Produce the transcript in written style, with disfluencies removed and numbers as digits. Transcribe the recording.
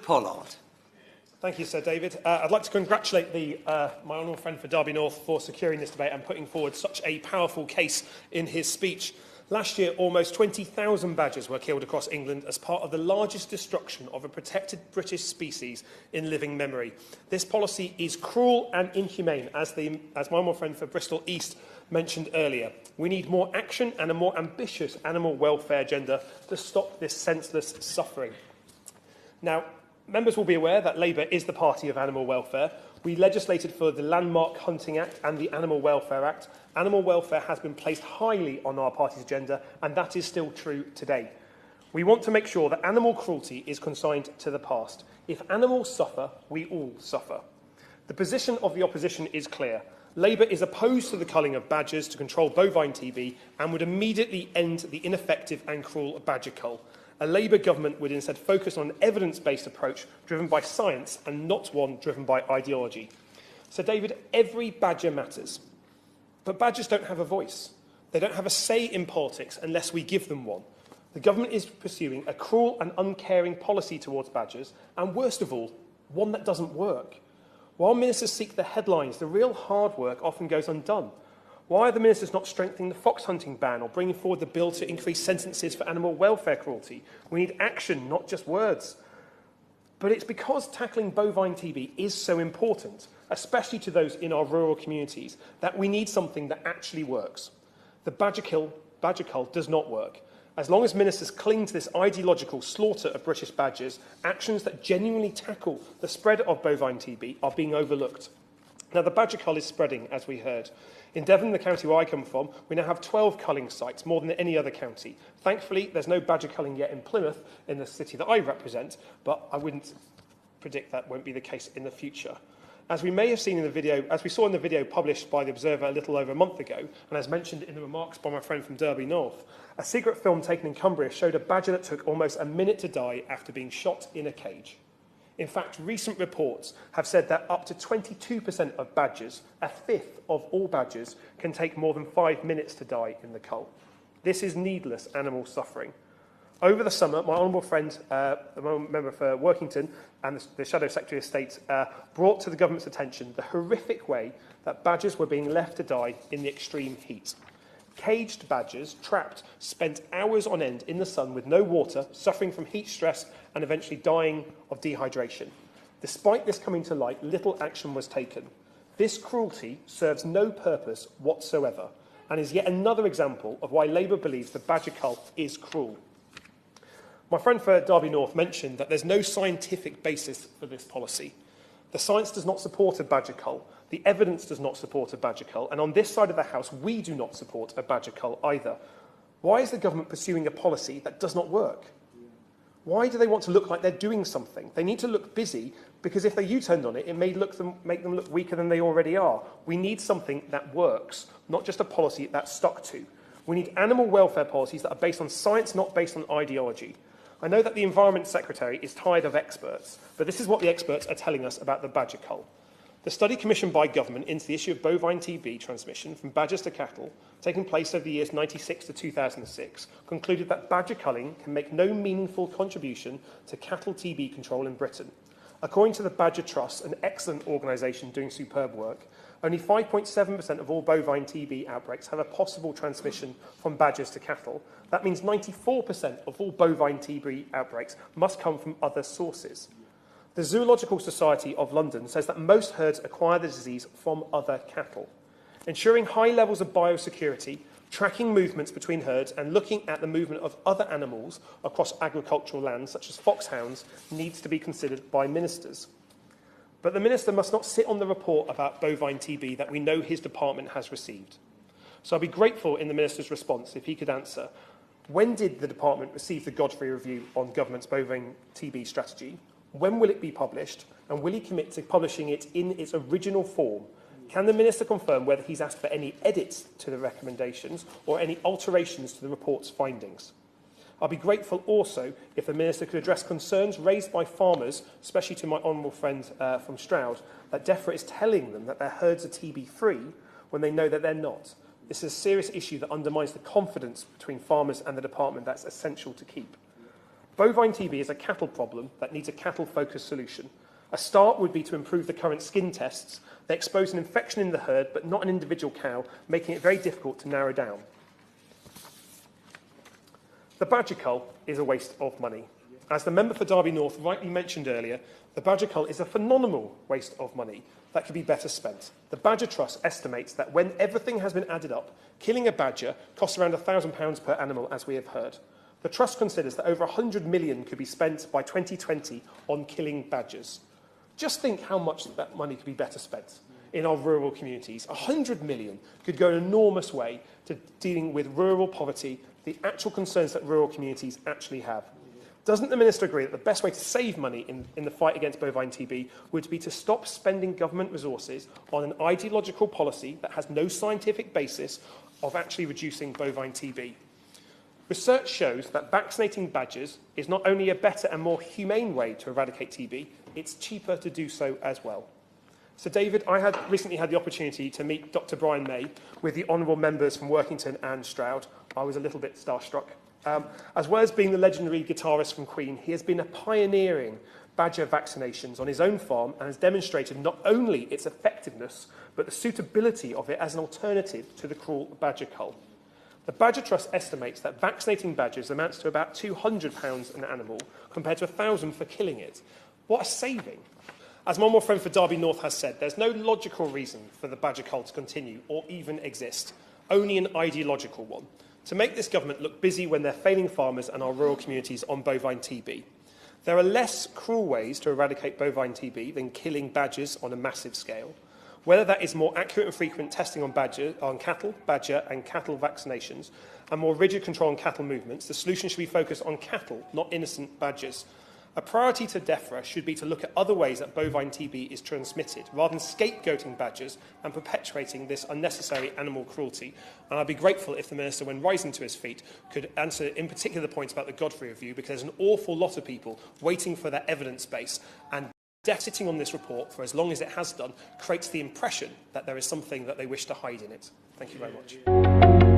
Pollard. Thank you, Sir David. I'd like to congratulate my honourable friend for Derby North for securing this debate and putting forward such a powerful case in his speech. Last year, almost 20,000 badgers were killed across England as part of the largest destruction of a protected British species in living memory. This policy is cruel and inhumane, as my honourable friend for Bristol East mentioned earlier. We need more action and a more ambitious animal welfare agenda to stop this senseless suffering. Now, members will be aware that Labour is the party of animal welfare. We legislated for the Landmark Hunting Act and the Animal Welfare Act. Animal welfare has been placed highly on our party's agenda, and that is still true today. We want to make sure that animal cruelty is consigned to the past. If animals suffer, we all suffer. The position of the opposition is clear. Labour is opposed to the culling of badgers to control bovine TB and would immediately end the ineffective and cruel badger cull. A Labour government would instead focus on an evidence-based approach driven by science and not one driven by ideology. So, David, every badger matters. But badgers don't have a voice. They don't have a say in politics unless we give them one. The government is pursuing a cruel and uncaring policy towards badgers, and worst of all, one that doesn't work. While ministers seek the headlines, the real hard work often goes undone. Why are the ministers not strengthening the fox hunting ban or bringing forward the bill to increase sentences for animal welfare cruelty? We need action, not just words. But it's because tackling bovine TB is so important, especially to those in our rural communities, that we need something that actually works. The badger cull does not work. As long as ministers cling to this ideological slaughter of British badgers, actions that genuinely tackle the spread of bovine TB are being overlooked. Now, the badger cull is spreading, as we heard. In Devon, the county where I come from, we now have 12 culling sites, more than any other county. Thankfully, there's no badger culling yet in Plymouth, in the city that I represent, but I wouldn't predict that won't be the case in the future. As we may have seen in the video, as we saw in the video published by The Observer a little over a month ago, and as mentioned in the remarks by my friend from Derby North, a secret film taken in Cumbria showed a badger that took almost a minute to die after being shot in a cage. In fact, recent reports have said that up to 22% of badgers, a fifth of all badgers, can take more than 5 minutes to die in the cull. This is needless animal suffering. Over the summer, my honourable friend, the member for Workington and the Shadow Secretary of State brought to the government's attention the horrific way that badgers were being left to die in the extreme heat. Caged badgers, trapped, spent hours on end in the sun with no water, suffering from heat stress and eventually dying of dehydration. Despite this coming to light, little action was taken. This cruelty serves no purpose whatsoever and is yet another example of why Labour believes the badger cull is cruel. My friend for Derby North mentioned that there's no scientific basis for this policy. The science does not support a badger cull. The evidence does not support a badger cull. And on this side of the House, we do not support a badger cull either. Why is the government pursuing a policy that does not work? Why do they want to look like they're doing something? They need to look busy because if they U-turned on it, it may make them look weaker than they already are. We need something that works, not just a policy that's stuck to. We need animal welfare policies that are based on science, not based on ideology. I know that the Environment Secretary is tired of experts, but this is what the experts are telling us about the badger cull. The study commissioned by government into the issue of bovine TB transmission from badgers to cattle, taking place over the years 1996 to 2006, concluded that badger culling can make no meaningful contribution to cattle TB control in Britain. According to the Badger Trust, an excellent organisation doing superb work, only 5.7% of all bovine TB outbreaks have a possible transmission from badgers to cattle. That means 94% of all bovine TB outbreaks must come from other sources. The Zoological Society of London says that most herds acquire the disease from other cattle. Ensuring high levels of biosecurity, tracking movements between herds and looking at the movement of other animals across agricultural lands, such as foxhounds, needs to be considered by ministers. But the minister must not sit on the report about bovine TB that we know his department has received. So I'd be grateful in the minister's response if he could answer, when did the department receive the Godfrey Review on government's bovine TB strategy? When will it be published? And will he commit to publishing it in its original form? Can the minister confirm whether he's asked for any edits to the recommendations or any alterations to the report's findings? I'll be grateful also if the minister could address concerns raised by farmers, especially to my honourable friend from Stroud, that DEFRA is telling them that their herds are TB-free when they know that they're not. This is a serious issue that undermines the confidence between farmers and the department that's essential to keep. Bovine TB is a cattle problem that needs a cattle-focused solution. A start would be to improve the current skin tests. They expose an infection in the herd, but not an individual cow, making it very difficult to narrow down. The badger cull is a waste of money. As the member for Derby North rightly mentioned earlier, the badger cull is a phenomenal waste of money that could be better spent. The Badger Trust estimates that when everything has been added up, killing a badger costs around £1,000 per animal, as we have heard. The Trust considers that over £100 million could be spent by 2020 on killing badgers. Just think how much that money could be better spent in our rural communities. £100 million could go an enormous way to dealing with rural poverty, the actual concerns that rural communities actually have. Doesn't the Minister agree that the best way to save money in the fight against bovine TB would be to stop spending government resources on an ideological policy that has no scientific basis of actually reducing bovine TB? Research shows that vaccinating badgers is not only a better and more humane way to eradicate TB, it's cheaper to do so as well. So, David, I had recently had the opportunity to meet Dr. Brian May with the honourable members from Workington and Stroud. I was a little bit starstruck. As well as being the legendary guitarist from Queen, he has been pioneering badger vaccinations on his own farm and has demonstrated not only its effectiveness, but the suitability of it as an alternative to the cruel badger cull. The Badger Trust estimates that vaccinating badgers amounts to about £200 an animal, compared to £1,000 for killing it. What a saving! As my honourable friend for Derby North has said, there's no logical reason for the badger cull to continue or even exist, only an ideological one, to make this government look busy when they're failing farmers and our rural communities on bovine TB. There are less cruel ways to eradicate bovine TB than killing badgers on a massive scale. Whether that is more accurate and frequent testing on cattle, badger and cattle vaccinations, and more rigid control on cattle movements, the solution should be focused on cattle, not innocent badgers. A priority to DEFRA should be to look at other ways that bovine TB is transmitted, rather than scapegoating badgers and perpetuating this unnecessary animal cruelty. And I'd be grateful if the Minister, when rising to his feet, could answer in particular the points about the Godfrey Review, because there's an awful lot of people waiting for that evidence base, and sitting on this report for as long as it has done creates the impression that there is something that they wish to hide in it. Thank you very much.